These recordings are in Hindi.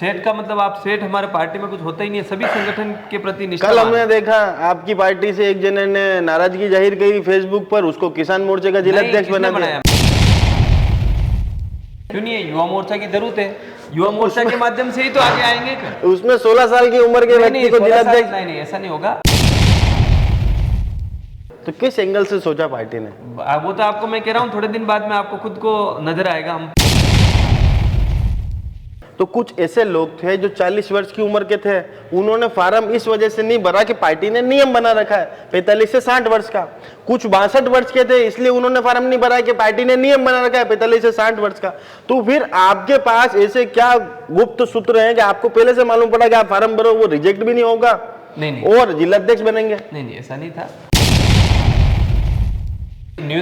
सेठ का मतलब आप सेठ हमारे पार्टी में कुछ होता ही नहीं है, सभी संगठन के प्रति कल निष्ठावान हमने हैं। देखा आपकी पार्टी से एक जने ने नाराजगी जाहिर की फेसबुक पर, उसको किसान मोर्चे का जिला नहीं, अध्यक्ष किसने बना दिया। बनाया? क्यों नहीं है? युवा मोर्चा की जरूरत है, युवा मोर्चा के माध्यम से ही तो आगे आएंगे फिर। उसमें 16 साल की उम्र के व्यक्ति को 16 जिला साल अध्यक्ष, नहीं, ऐसा नहीं होगा। तो किस एंगल से सोचा पार्टी ने? वो तो आपको मैं कह रहा हूँ, थोड़े दिन बाद में आपको खुद को नजर आएगा। हम तो कुछ ऐसे लोग थे जो 40 वर्ष की उम्र के थे, उन्होंने फार्म इस वजह से नहीं भरा कि पार्टी ने नियम बना रखा है 45 से 60 वर्ष का। कुछ 62 वर्ष के थे, इसलिए उन्होंने फार्म नहीं भरा कि पार्टी ने नियम बना रखा है 45 से 60 वर्ष का। तो फिर आपके पास ऐसे क्या गुप्त सूत्र हैं कि आपको पहले से मालूम पड़ा कि आप फार्म भरो, वो रिजेक्ट भी नहीं होगा नहीं और जिला अध्यक्ष बनेंगे? नहीं, ऐसा नहीं था।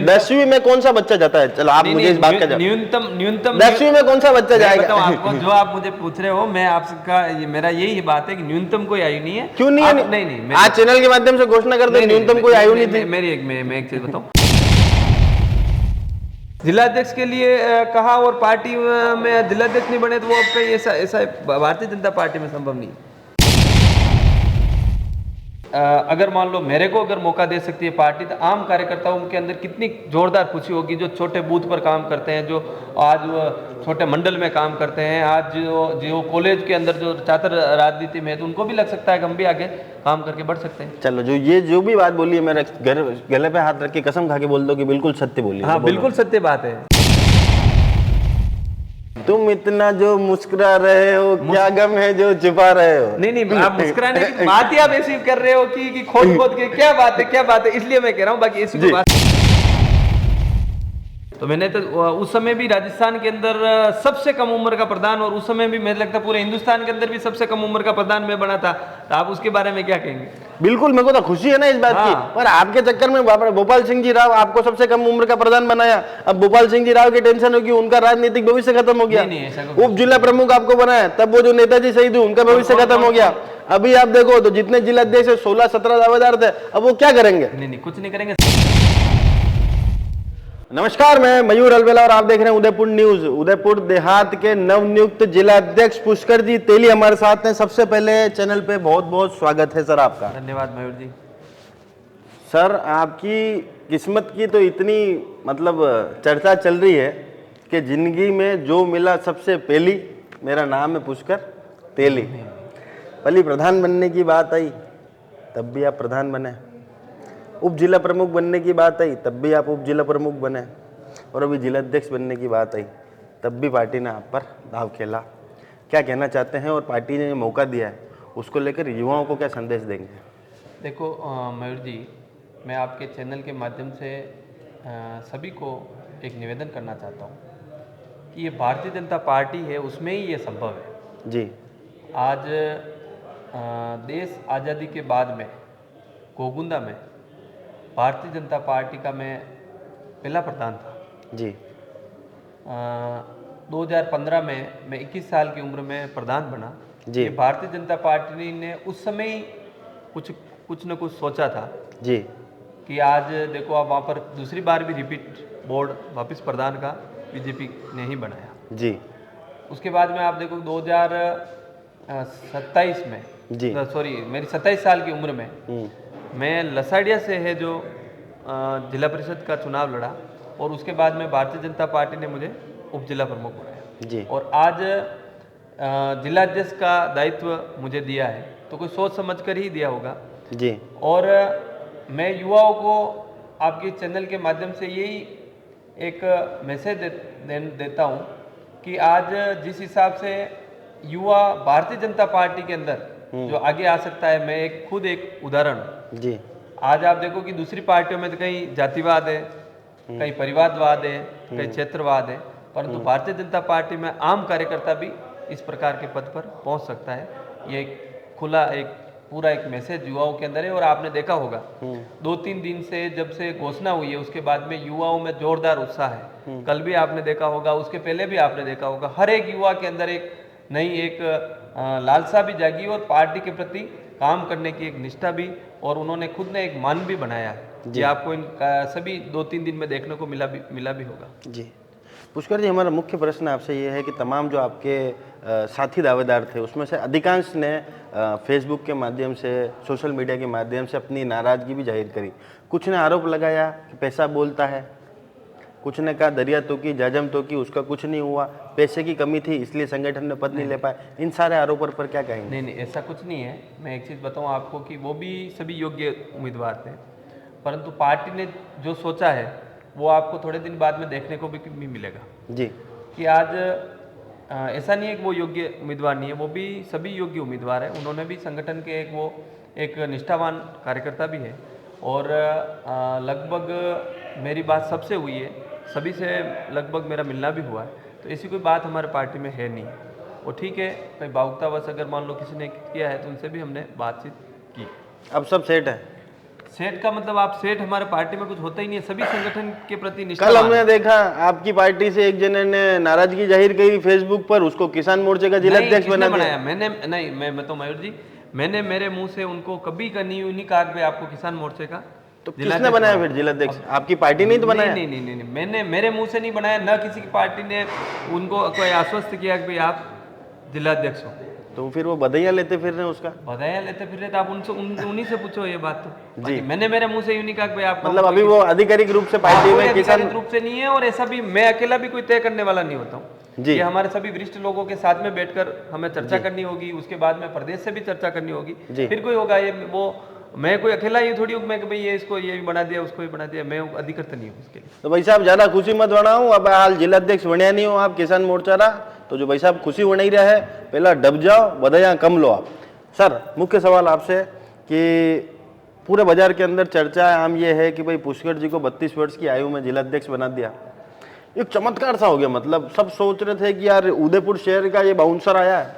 10वीं में कौन सा बच्चा जाता है? चलो आप मुझे इस बात का जवाब। न्यूनतम 10वीं में कौन सा बच्चा जाएगा? आपको जो आप मुझे पूछ रहे हो, मैं आपका मेरा यही बात है कि न्यूनतम कोई आयु नहीं है। क्यों नहीं है? नहीं, आज चैनल के माध्यम से घोषणा कर दो न्यूनतम कोई आयु नहीं थी। मैं एक चीज बताऊं, जिलाध्यक्ष के लिए कहा और पार्टी में जिलाध्यक्ष नहीं बने तो वो आपका ऐसा भारतीय जनता पार्टी में संभव नहीं। अगर मान लो मेरे को अगर मौका दे सकती है पार्टी, तो आम कार्यकर्ताओं के अंदर कितनी जोरदार खुशी होगी, जो छोटे बूथ पर काम करते हैं, जो आज वो छोटे मंडल में काम करते हैं, आज जो कॉलेज के अंदर जो छात्र राजनीति में है, तो उनको भी लग सकता है कि हम भी आगे काम करके बढ़ सकते हैं। चलो, जो भी बात बोली है, मेरे गले पे हाथ रख के कसम खा के बोल दो कि बिल्कुल सत्य बोली। हाँ, बिल्कुल सत्य बात है। तुम इतना जो मुस्कुरा रहे हो, क्या गम है जो छुपा रहे हो? नहीं, आप मुस्कुराने की बात ही आप ऐसी कर रहे हो कि खोद खोद के क्या बात है, इसलिए मैं कह रहा हूँ, बाकी ऐसी कोई बात। तो मैंने तो उस समय भी राजस्थान के अंदर सबसे कम उम्र का प्रधान, और उस समय भी मुझे लगता है पूरे हिंदुस्तान के अंदर भी सबसे कम उम्र का प्रधान मैं बना था। तो आप उसके बारे में क्या कहेंगे? बिल्कुल, मेरे को तो खुशी है ना इस बात की। पर आपके चक्कर में भोपाल सिंह जी राव आपको सबसे कम उम्र का प्रधान बनाया। अब भोपाल सिंह जी राव की टेंशन होगी, उनका राजनीतिक भविष्य खत्म हो गया। उप जिला प्रमुख आपको बनाया, तब वो जो नेताजी शहीद हुए उनका भविष्य खत्म हो गया। अभी आप देखो तो जितने जिला अध्यक्ष 16-17 दावेदार थे, अब वो क्या करेंगे? नहीं, कुछ नहीं करेंगे। नमस्कार, मैं मयूर अलवेला और आप देख रहे हैं उदयपुर न्यूज। उदयपुर देहात के नवनियुक्त जिला अध्यक्ष पुष्कर जी तेली हमारे साथ हैं। सबसे पहले चैनल पे बहुत बहुत स्वागत है सर आपका। धन्यवाद मयूर जी। सर, आपकी किस्मत की तो इतनी मतलब चर्चा चल रही है कि जिंदगी में जो मिला सबसे पहली, मेरा नाम है पुष्कर तेली। पहली प्रधान बनने की बात आई तब भी आप प्रधान बने, उप जिला प्रमुख बनने की बात आई तब भी आप उप जिला प्रमुख बने, और अभी जिला अध्यक्ष बनने की बात आई तब भी पार्टी ने आप पर दाव खेला। क्या कहना चाहते हैं, और पार्टी ने मौका दिया है उसको लेकर युवाओं को क्या संदेश देंगे? देखो मयूर जी, मैं आपके चैनल के माध्यम से सभी को एक निवेदन करना चाहता हूँ कि ये भारतीय जनता पार्टी है, उसमें ही ये संभव है जी। आज देश आज़ादी के बाद में गोगुंदा में भारतीय जनता पार्टी का मैं पहला प्रधान था जी। 2015 में मैं 21 साल की उम्र में प्रधान बना जी। ये भारतीय जनता पार्टी ने उस समय ही कुछ न कुछ सोचा था जी कि आज देखो आप वहाँ पर दूसरी बार भी रिपीट बोर्ड वापस प्रधान का बीजेपी ने ही बनाया। जी। उसके बाद में आप देखो 2027 में जी, सॉरी मेरी 27 साल की उम्र में मैं लसाड़िया से है जो जिला परिषद का चुनाव लड़ा, और उसके बाद में भारतीय जनता पार्टी ने मुझे उप जिला प्रमुख बनाया जी। और आज जिला अध्यक्ष का दायित्व मुझे दिया है, तो कोई सोच समझ कर ही दिया होगा जी। और मैं युवाओं को आपके चैनल के माध्यम से यही एक मैसेज देता हूँ कि आज जिस हिसाब से युवा भारतीय जनता पार्टी के अंदर जो आगे आ सकता है, मैं खुद एक उदाहरण हूँ जी। आज आप देखो कि दूसरी पार्टियों में तो कहीं जातिवाद है, कहीं परिवारवाद है, कहीं क्षेत्रवाद है, परंतु भारतीय जनता पार्टी में आम कार्यकर्ता भी इस प्रकार के पद पर पहुंच सकता है। ये एक खुला एक पूरा एक मैसेज युवाओं के अंदर है। और आपने देखा होगा 2-3 दिन से जब से घोषणा हुई है उसके बाद में युवाओं में जोरदार उत्साह है। कल भी आपने देखा होगा, उसके पहले भी आपने देखा होगा, हर एक युवा के अंदर एक नई एक लालसा भी जागी और पार्टी के प्रति काम करने की एक निष्ठा भी, और उन्होंने खुद ने एक मान भी बनाया है। जी आपको इन सभी 2-3 दिन में देखने को मिला भी होगा। जी। पुष्कर जी, हमारा मुख्य प्रश्न आपसे ये है कि तमाम जो आपके साथी दावेदार थे उसमें से अधिकांश ने फेसबुक के माध्यम से, सोशल मीडिया के माध्यम से अपनी नाराज़गी भी जाहिर करी। कुछ ने आरोप लगाया कि पैसा बोलता है, कुछ ने कहा दरिया तो की जाजम तो की, उसका कुछ नहीं हुआ, पैसे की कमी थी इसलिए संगठन में पद नहीं ले पाए। इन सारे आरोपों पर क्या कहेंगे? नहीं नहीं, ऐसा कुछ नहीं है। मैं एक चीज़ बताऊं आपको कि वो भी सभी योग्य उम्मीदवार थे, परंतु पार्टी ने जो सोचा है वो आपको थोड़े दिन बाद में देखने को भी मिलेगा जी। कि आज ऐसा नहीं है कि वो योग्य उम्मीदवार नहीं है, वो भी सभी योग्य उम्मीदवार है। उन्होंने भी संगठन के एक निष्ठावान कार्यकर्ता भी है और लगभग मेरी बात सबसे हुई है, सभी से लगभग मेरा मिलना भी हुआ है, तो ऐसी कोई बात हमारे पार्टी में है नहीं। वो ठीक है, कोई भावुकतावश अगर मान लो किसी ने किया है तो उनसे भी हमने बातचीत की। अब सब सेट है? सेठ का मतलब आप सेठ हमारे पार्टी में कुछ होता ही नहीं है, सभी संगठन के प्रति कल निष्ठावान हमने देखा आपकी पार्टी से एक जने ने नाराजगी जाहिर करी फेसबुक पर, उसको किसान मोर्चे का जिला नहीं, अध्यक्ष किसने बना दिया। बनाया? मैंने नहीं, मैं तो मयूर जी, मैंने मेरे मुंह से उनको कभी का नहीं कहा कि आपको किसान मोर्चे का तो किसने बनाया फिर जिला अध्यक्ष? आपकी पार्टी ने ही तो बनाया? नहीं नहीं नहीं नहीं, मैंने मेरे मुंह से नहीं बनाया, न किसी की पार्टी ने उनको कोई आश्वस्त किया कि भाई आप जिलाध्यक्ष हो। तो फिर वो बधाइयाँ लेते फिर रहे उसका? बधाइयाँ लेते फिर रहे तो आप उनसे उन्हीं से पूछो ये बात। तो जी, मैंने मेरे मुंह से यूं नहीं कहा कि भाई आप मतलब अभी वो आधिकारिक रूप से पार्टी में किसान रूप से नहीं है, और ऐसा भी मैं अकेला भी कोई तय करने वाला नहीं होता हूँ जी। ये हमारे सभी वरिष्ठ लोगों के साथ में बैठकर हमें चर्चा करनी होगी, उसके बाद में प्रदेश से भी चर्चा करनी होगी, फिर कोई होगा। ये वो मैं कोई अकेला ये थोड़ी हूँ मैं कि भाई ये इसको ये भी बना दिया उसको भी बना दिया, मैं अधिकृत नहीं हूँ उसके लिए। तो भाई साहब ज्यादा खुशी मत बनाओ, अब हाल जिला अध्यक्ष बनया नहीं हो आप किसान मोर्चा रहा, तो जो भाई साहब खुशी बना ही रहा है, पहला डब जाओ, बधाइयाँ कम लो आप। सर, मुख्य सवाल आपसे कि पूरे बाजार के अंदर चर्चा आम ये है कि भाई पुष्कर जी को 32 वर्ष की आयु में जिला अध्यक्ष बना दिया, एक चमत्कार सा हो गया। मतलब सब सोच रहे थे कि यार उदयपुर शहर का ये बाउंसर आया है,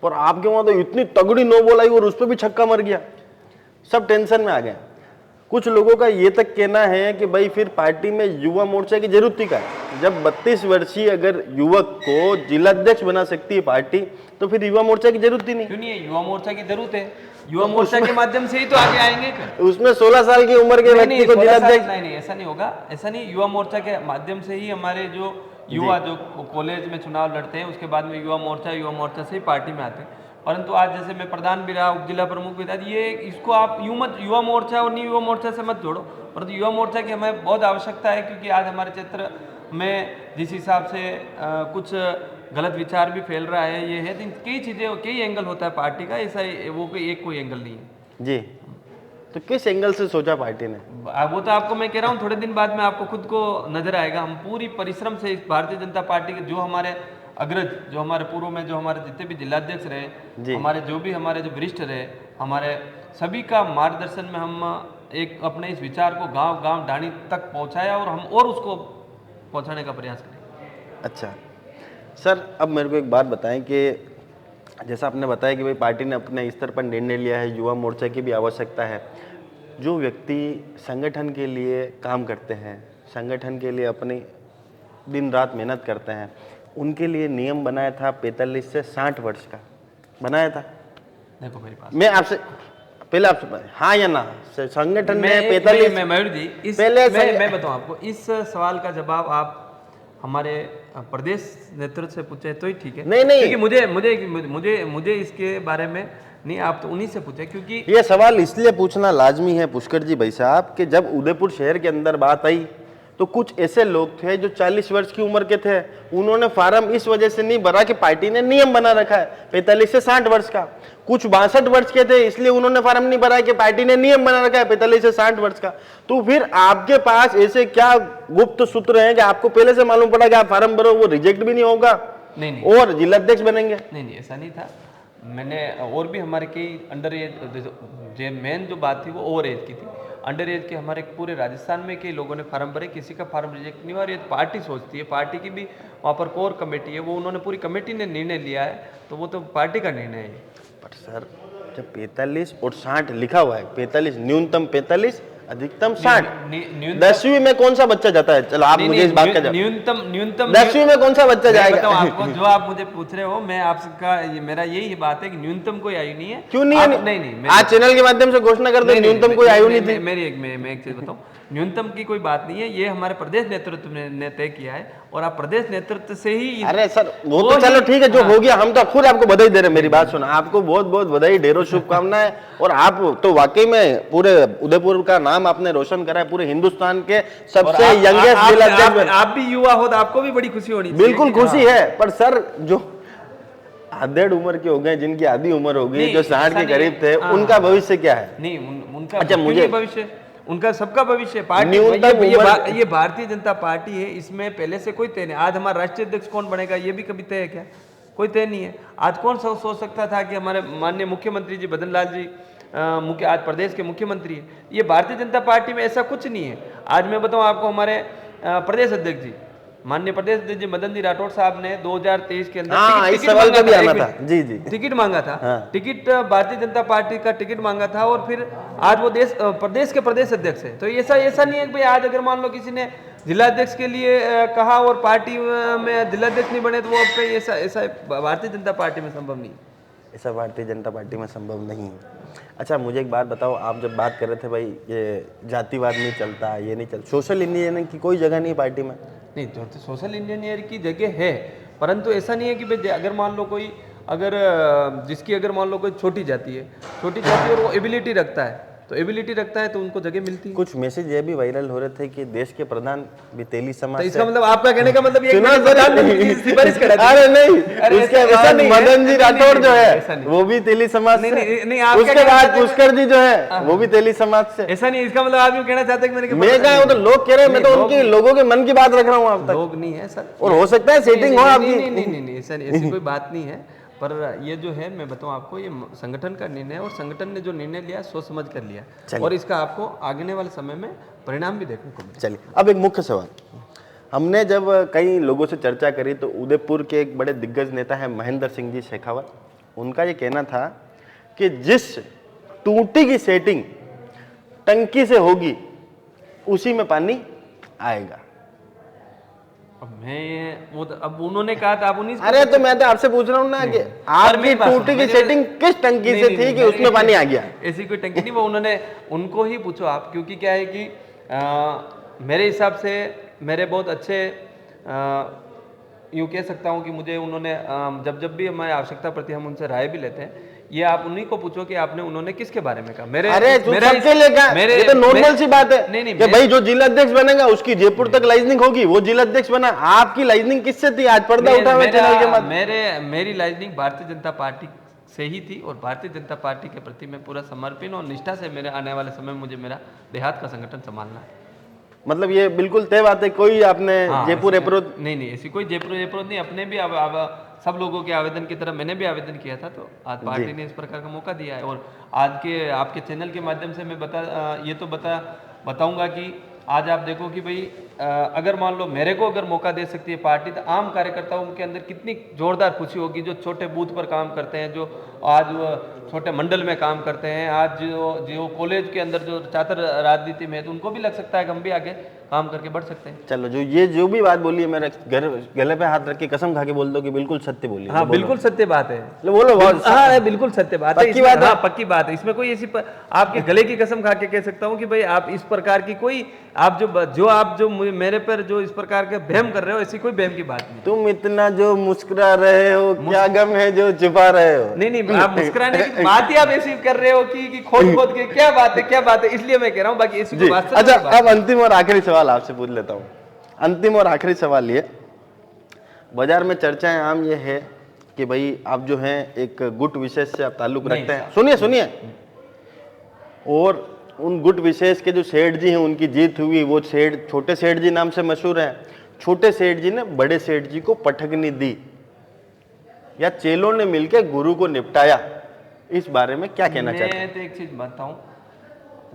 और आपके वहां तो इतनी तगड़ी नो बॉल आई और उस पर भी छक्का मर गया, सब टेंशन में आ गए। कुछ लोगों का ये तक कहना है कि भाई फिर पार्टी में युवा मोर्चा की जरूरत ही क्या है? जब 32 वर्षीय अगर युवक को जिलाध्यक्ष बना सकती है पार्टी, तो फिर युवा मोर्चा की जरूरत ही नहीं। क्यों नहीं है? युवा मोर्चा की जरूरत है, युवा मोर्चा के माध्यम से ही तो आगे आएंगे। उसमें 16 साल की उम्र के व्यक्ति को जिलाध्यक्ष नहीं, ऐसा नहीं होगा, ऐसा नहीं। युवा मोर्चा के माध्यम से ही हमारे जो युवा जो कॉलेज में चुनाव लड़ते हैं उसके बाद में युवा मोर्चा से ही पार्टी में आते हैं। परंतु आज जैसे मैं प्रधान भी रहा, उप जिला प्रमुख भी था, ये इसको आप यूं मत युवा मोर्चा और नहीं युवा मोर्चा से मत जोड़ो, परंतु युवा मोर्चा की हमें बहुत आवश्यकता है, क्योंकि आज हमारे क्षेत्र में जिस हिसाब से कुछ गलत विचार भी फैल रहा है, ये है कई चीज़ें, कई एंगल होता है पार्टी का, ऐसा वो कोई एंगल नहीं है जी। तो किस एंगल से सोचा पार्टी ने? वो तो आपको मैं कह रहा हूँ थोड़े दिन बाद में आपको खुद को नजर आएगा। हम पूरी परिश्रम से इस भारतीय जनता पार्टी के जो हमारे अग्रज, जो हमारे पूर्व में जो हमारे जितने भी जिलाध्यक्ष रहे, हमारे जो वरिष्ठ रहे, हमारे सभी का मार्गदर्शन में हम एक अपने इस विचार को गांव गांव डाणी तक पहुंचाया और हम और उसको पहुंचाने का प्रयास करें। अच्छा सर, अब मेरे को एक बात बताएं कि जैसा आपने बताया कि भाई पार्टी ने अपने स्तर पर निर्णय लिया है, युवा मोर्चा की भी आवश्यकता है। जो व्यक्ति संगठन के लिए काम करते हैं, संगठन के लिए अपनी दिन रात मेहनत करते हैं, उनके लिए नियम बनाया था 45 से 60 वर्ष का बनाया था। देखो मेरी बात, मैं आपसे पहले आपसे हाँ या ना, संगठन ने 45 मयूर जी पहले मैं बताऊं आपको, इस सवाल का जवाब आप हमारे प्रदेश नेतृत्व से पूछे तो ही ठीक है। नहीं क्योंकि मुझे इसके बारे में नहीं, आप तो उन्हीं से पूछे, क्योंकि ये सवाल इसलिए पूछना लाजमी है पुष्कर जी भाई साहब कि जब उदयपुर शहर के अंदर बात आई तो कुछ ऐसे लोग थे जो 40 वर्ष की उम्र के थे, उन्होंने फार्म इस वजह से नहीं भरा कि पार्टी ने नियम बना रखा है 45 से 60 वर्ष का। कुछ 62 वर्ष के थे इसलिए उन्होंने फार्म नहीं भरा कि पार्टी ने नियम बना रखा है 45 से 60 वर्ष का। तो फिर आपके पास ऐसे क्या गुप्त सूत्र हैं कि आपको पहले से मालूम पड़ा कि आप फार्म भरो, वो रिजेक्ट भी नहीं होगा नहीं और जिलाध्यक्ष बनेंगे? नहीं, ऐसा नहीं था। मैंने और भी हमारे कई अंडर एज, जो मेन जो बात थी वो ओवर एज की थी, अंडर एज के हमारे पूरे राजस्थान में कई लोगों ने फार्म भरे, किसी का फार्म रिजेक्ट नहीं हुआ। और ये पार्टी सोचती है, पार्टी की भी वहाँ पर कोर कमेटी है, वो उन्होंने पूरी कमेटी ने निर्णय लिया है, तो वो तो पार्टी का निर्णय है। पर सर जब 45 और 60 लिखा हुआ है, 45 न्यूनतम 45 अधिकतम 60, 10वीं में कौन सा बच्चा जाता है? चलो आप मुझे इस बात का न्यूनतम 10वीं में कौन सा बच्चा जाएगा? आपको जो आप मुझे पूछ रहे हो, मैं आपका मेरा यही बात है कि न्यूनतम कोई आयु नहीं है। क्यों नहीं है? नहीं, आज चैनल के माध्यम से घोषणा कर दो न्यूनतम कोई आयु नहीं थी। मैं एक चीज बताऊं, न्यूनतम की कोई बात नहीं है, ये हमारे प्रदेश नेतृत्व ने तय किया है और आप प्रदेश नेतृत्व से ही अरे सर वो तो चलो ठीक है, जो हो गया, हम तो खुद आपको बधाई दे रहे हैं। मेरी बात सुनो, आपको बहुत बहुत बधाई, ढेरों शुभकामनाएं। और आप तो वाकई में पूरे उदयपुर का नाम आपने रोशन करा है, पूरे हिंदुस्तान के सबसे यंगेस्ट जिला। आप भी युवा हो तो आपको भी बड़ी खुशी होनी चाहिए। बिल्कुल खुशी है, पर सर जो आधेड़ उम्र के हो गए, जिनकी आधी उम्र हो गई, जो 60 के करीब थे, उनका भविष्य क्या है? नहीं उनका अच्छा, मुझे भविष्य, उनका सबका भविष्य पार्टी ये भारतीय जनता पार्टी है, इसमें पहले से कोई तय नहीं। आज हमारा राष्ट्रीय अध्यक्ष कौन बनेगा ये भी कभी तय है क्या? कोई तय नहीं है। आज कौन सोच सकता था कि हमारे माननीय मुख्यमंत्री जी बदन लाल जी आज प्रदेश के मुख्यमंत्री है। ये भारतीय जनता पार्टी में ऐसा कुछ नहीं है। आज मैं बताऊं आपको, हमारे प्रदेश अध्यक्ष जी, माननीय प्रदेश अध्यक्ष जी मदन जी राठौड़ साहब ने 2023 के अंदर टिकट मांगा था। टिकट भारतीय जनता पार्टी का टिकट मांगा था, और फिर आज वो प्रदेश के प्रदेश अध्यक्ष है। तो ऐसा नहीं है कि भाई आज अगर मान लो किसी ने जिलाध्यक्ष के लिए कहा और पार्टी में जिलाध्यक्ष नहीं बने तो वो ऐसा भारतीय जनता पार्टी में संभव नहीं है। ऐसा भारतीय जनता पार्टी में संभव नहीं है। अच्छा, मुझे एक बात बताओ, आप जब बात कर रहे थे भाई ये जातिवाद नहीं चलता, ये नहीं चलता, सोशल इंजीनियरिंग की कोई जगह नहीं पार्टी में? नहीं, जो सोशल इंजीनियर की जगह है, परंतु ऐसा नहीं है कि भाई अगर मान लो कोई जिसकी अगर मान लो कोई छोटी जाति है और वो एबिलिटी रखता है तो उनको जगह मिलती है। कुछ मैसेज ये भी वायरल हो रहे थे कि देश के प्रधान भी तेली समाज तो इसका मतलब आपका कहने का मतलब ये अरे नहीं, उसके बाद मदन जी राठौड़ जो है वो भी तेली समाज से, उसके बाद पुष्कर जी जो है वो भी तेली समाज से। ऐसा नहीं, इसका मतलब आप यूँ कहना चाहते हैं कि मैं कहा, वो तो लोग कह रहे हैं, मैं तो उनके लोगों के मन की बात रख रहा हूँ। आप तक लोग नहीं है सर, और हो सकता है सेटिंग हो आपकी। नहीं, ऐसी कोई बात नहीं है। पर ये जो है, मैं बताऊं आपको, ये संगठन का निर्णय है, और संगठन ने जो निर्णय लिया सोच समझ कर लिया, और इसका आपको आगे वाले समय में परिणाम भी देखने को मिले। चलिए, अब एक मुख्य सवाल, हमने जब कई लोगों से चर्चा करी तो उदयपुर के एक बड़े दिग्गज नेता है महेंद्र सिंह जी शेखावत, उनका ये कहना था कि जिस टूटी की सेटिंग टंकी से होगी उसी में पानी आएगा। अब उन्होंने कहा था, आप उन्हीं। अरे तो मैं तो आपसे पूछ रहा हूँ ना कि आपकी टूटी की सेटिंग किस टंकी से थी कि उसमें पानी आ गया? ऐसी कोई टंकी नहीं, वो उनको ही पूछो आप, क्योंकि क्या है कि मेरे हिसाब से मेरे बहुत अच्छे, यूँ कह सकता हूँ कि मुझे उन्होंने जब भी हमारी आवश्यकता पड़ती है हम उनसे राय भी लेते हैं। ये आप उन्हीं को पूछो कि आपने उन्होंने किसके बारे में कहा। ये तो नॉर्मल सी बात है। नहीं, कि भाई जो जिला अध्यक्ष बनेगा उसकी जयपुर तक लाइजनिंग होगी, वो जिला अध्यक्ष बना। आपकी लाइजनिंग किससे थी? आज पर्दा उठा हुआ चैनल के बाद। मेरी लाइजनिंग भारतीय जनता पार्टी से ही थी, और भारतीय जनता पार्टी के प्रति मैं पूरा समर्पण और निष्ठा से मेरे आने वाले समय मुझे मेरा देहात का संगठन संभालना है। मतलब ये बिल्कुल तय बात है, कोई आपने जयपुर अप्रोच नहीं, ऐसी कोई जयपुर अप्रोच नहीं। अपने भी सब लोगों के आवेदन की तरह मैंने भी आवेदन किया था, तो आज पार्टी ने इस प्रकार का मौका दिया है। और आज के आपके चैनल के माध्यम से मैं बताऊंगा कि आज आप देखो कि भाई अगर मान लो मेरे को अगर मौका दे सकती है पार्टी, तो आम कार्यकर्ताओं के अंदर कितनी जोरदार खुशी होगी, जो छोटे बूथ पर काम करते हैं, जो आज छोटे मंडल में काम करते हैं, आज जो कॉलेज के अंदर जो छात्र राजनीति में है, तो उनको भी लग सकता है कि हम भी आगे काम करके बढ़ सकते हैं। चलो, जो भी बात बोली है, मेरे गले पे हाथ रख के कसम खा के बोल दो कि बिल्कुल सत्य बोली। हाँ, बिल्कुल सत्य बात है। बोलो। हाँ, बिल्कुल सत्य बात है, पक्की बात है। पक्की बात है। इसमें कोई ऐसी आपके गले की कसम खा के कह सकता हूँ कि भाई आप इस प्रकार की कोई आप जो मेरे पर जो इस प्रकार के बहम कर रहे हो, ऐसी कोई बहम की बात नहीं। तुम इतना जो मुस्कुरा रहे हो, क्या गम है जो छुपा रहे हो? नहीं, आप मुस्कुराने की बात ही आप ऐसी कर रहे हो कि खोद के क्या बात है, इसलिए मैं कह रहा हूँ, बाकी ऐसी कोई बात। अच्छा, अब अंतिम और आखिरी सवाल आपसे पूछ लेता हूँ। अंतिम और आखिरी सवाल ये, बाजार में चर्चाएं आम ये है कि भाई आप जो हैं एक गुट विशेष से आप ताल्लुक रखते हैं। सुनिए, और उन गुट विशेष के जो सेठ जी हैं उनकी जीत हुई, वो सेठ छोटे सेठ जी नाम से मशहूर हैं। छोटे सेठ जी ने बड़े सेठ जी को पटकनी दी, या चेलों ने मिलकर गुरु को निपटाया, इस बारे में क्या कहना चाहते हैं? मैं तो एक चीज बताऊं,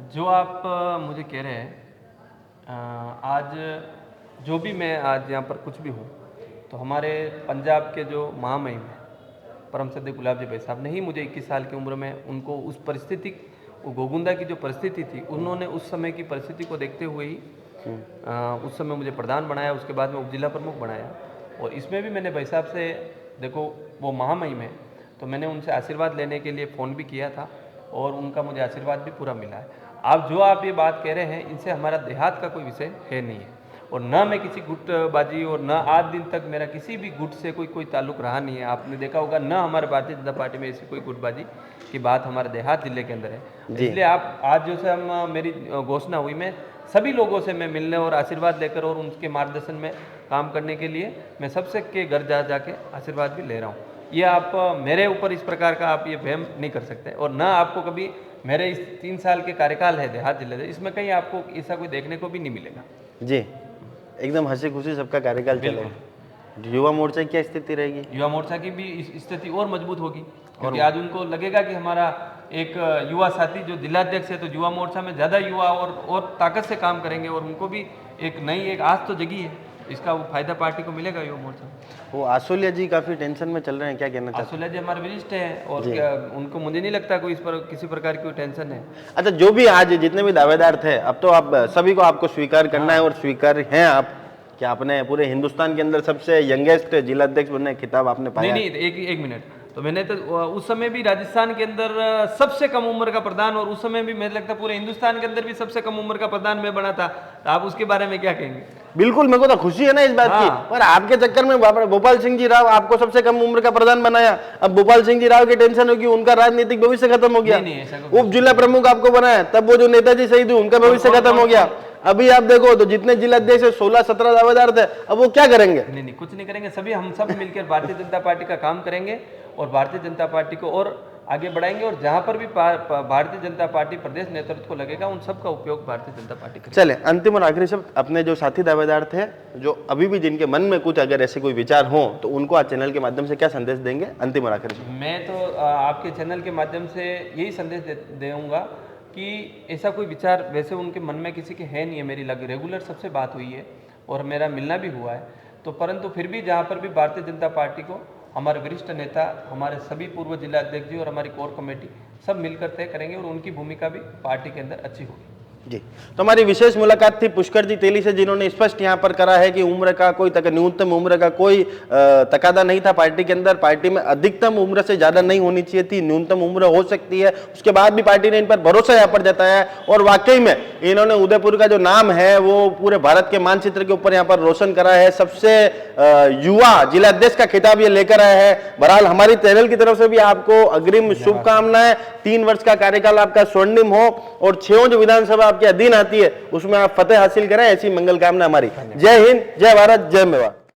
जो आप मुझे कह रहे हैं, आज जो भी मैं आज यहाँ पर कुछ भी हूँ, तो हमारे पंजाब के जो महामहिम हैं परम सद्य गुलाब जी भाई साहब ने ही मुझे 21 साल की उम्र में उनको उस परिस्थिति, वो गोगुंदा की जो परिस्थिति थी, उन्होंने उस समय की परिस्थिति को देखते हुए ही उस समय मुझे प्रधान बनाया, उसके बाद में उप जिला प्रमुख बनाया। और इसमें भी मैंने भाई साहब से, देखो वो महामहिम है, तो मैंने उनसे आशीर्वाद लेने के लिए फ़ोन भी किया था, और उनका मुझे आशीर्वाद भी पूरा मिला है। आप ये बात कह रहे हैं, इनसे हमारा देहात का कोई विषय है नहीं है। और ना मैं किसी गुटबाजी और ना आज दिन तक मेरा किसी भी गुट से कोई ताल्लुक रहा नहीं है। आपने देखा होगा ना हमारे भारतीय जनता पार्टी में ऐसी कोई गुटबाजी की बात हमारे देहात जिले के अंदर है। इसलिए आप आज जो से हम मेरी घोषणा हुई, मैं सभी लोगों से मैं मिलने और आशीर्वाद लेकर और उनके मार्गदर्शन में काम करने के लिए मैं सबसे के घर जा जाके आशीर्वाद भी ले रहा हूँ। ये आप मेरे ऊपर इस प्रकार का आप ये वहम नहीं कर सकते, और ना आपको कभी मेरे इस 3 साल के कार्यकाल है देहात जिले से, इसमें कहीं आपको ऐसा कोई देखने को भी नहीं मिलेगा। जी, एकदम हंसी खुशी सबका कार्यकाल चलेगा। युवा मोर्चा की क्या स्थिति रहेगी? युवा मोर्चा की भी स्थिति और मजबूत होगी, क्योंकि आज उनको लगेगा कि हमारा एक युवा साथी जो जिलाध्यक्ष है, तो युवा मोर्चा में ज़्यादा युवा और ताकत से काम करेंगे, और उनको भी एक नई एक आस तो जगी है, इसका वो फायदा पार्टी को मिलेगा युवा मोर्चा। वो आसोलिया जी काफी टेंशन में चल रहे हैं, क्या कहना चाहते हैं? आसोलिया जी हमारे वरिष्ठ हैं, और उनको मुझे नहीं लगता कोई इस पर किसी प्रकार की कोई टेंशन है। अच्छा, जो भी आज जितने भी दावेदार थे, अब तो आप सभी को आपको स्वीकार करना है, और स्वीकार हैं आप कि आपने पूरे हिंदुस्तान के अंदर सबसे यंगेस्ट जिलाध्यक्ष बनने का खिताब आपने पाया। नहीं, एक मिनट, तो मैंने तो उस समय भी राजस्थान के अंदर सबसे कम उम्र का प्रधान, और उस समय भी मुझे लगता है पूरे हिंदुस्तान के अंदर भी सबसे कम उम्र का प्रधान मैं बना था। तो आप उसके बारे में क्या कहेंगे? बिल्कुल, मेरे को तो खुशी है ना इस बात की, पर आपके चक्कर में भोपाल सिंह जी राव आपको सबसे कम उम्र का प्रधान बनाया। अब भोपाल सिंह जी राव की टेंशन होगी, उनका राजनीतिक भविष्य खत्म हो गया। उप जिला प्रमुख आपको बनाया, तब वो जो नेताजी शहीद हुए उनका भविष्य खत्म हो गया। अभी आप देखो तो जितने जिलाध्यक्ष 16-17 दावेदार थे, अब वो क्या करेंगे? नहीं, कुछ नहीं करेंगे। हम सब मिलकर भारतीय जनता पार्टी का काम करेंगे, और भारतीय जनता पार्टी को और आगे बढ़ाएंगे, और जहां पर भी भारतीय जनता पार्टी प्रदेश नेतृत्व को लगेगा, उन सब का उपयोग भारतीय जनता पार्टी करेगी। चले, अंतिम और आखिरी शब्द अपने जो साथी दावेदार थे, जो अभी भी जिनके मन में कुछ अगर ऐसे कोई विचार हो, तो उनको आज चैनल के माध्यम से क्या संदेश देंगे? अंतिम और आखिरी शब्द। मैं तो आपके चैनल के माध्यम से यही संदेश दूंगा कि ऐसा कोई विचार वैसे उनके मन में किसी के है नहीं है। मेरी रेगुलर सबसे बात हुई है, और मेरा मिलना भी हुआ है, तो परंतु फिर भी जहाँ पर भी भारतीय जनता पार्टी को हमारे वरिष्ठ नेता, हमारे सभी पूर्व जिला अध्यक्ष जी और हमारी कोर कमेटी सब मिलकर तय करेंगे, और उनकी भूमिका भी पार्टी के अंदर अच्छी होगी। जी, तो हमारी विशेष मुलाकात थी पुष्कर जी तेली से, जिन्होंने स्पष्ट यहाँ पर करा है कि उम्र का कोई न्यूनतम उम्र का कोई तकादा नहीं था पार्टी के अंदर। पार्टी में अधिकतम उम्र से ज्यादा नहीं होनी चाहिए थी, न्यूनतम उम्र हो सकती है। उसके बाद भी पार्टी ने इन पर भरोसा यहाँ पर जताया है, और वाकई में इन्होंने उदयपुर का जो नाम है वो पूरे भारत के मानचित्र के ऊपर यहाँ पर रोशन करा है। सबसे युवा जिलाध्यक्ष का खिताब ये लेकर आया है। बहरहाल हमारी चैनल की तरफ से भी आपको अग्रिम शुभकामनाएं। 3 वर्ष का कार्यकाल आपका स्वर्णिम हो, और 6 जो विधानसभा आपके अधीन आती है उसमें आप फतेह हासिल करें, ऐसी मंगल कामना हमारी। जय हिंद, जय भारत, जय मेवाड़।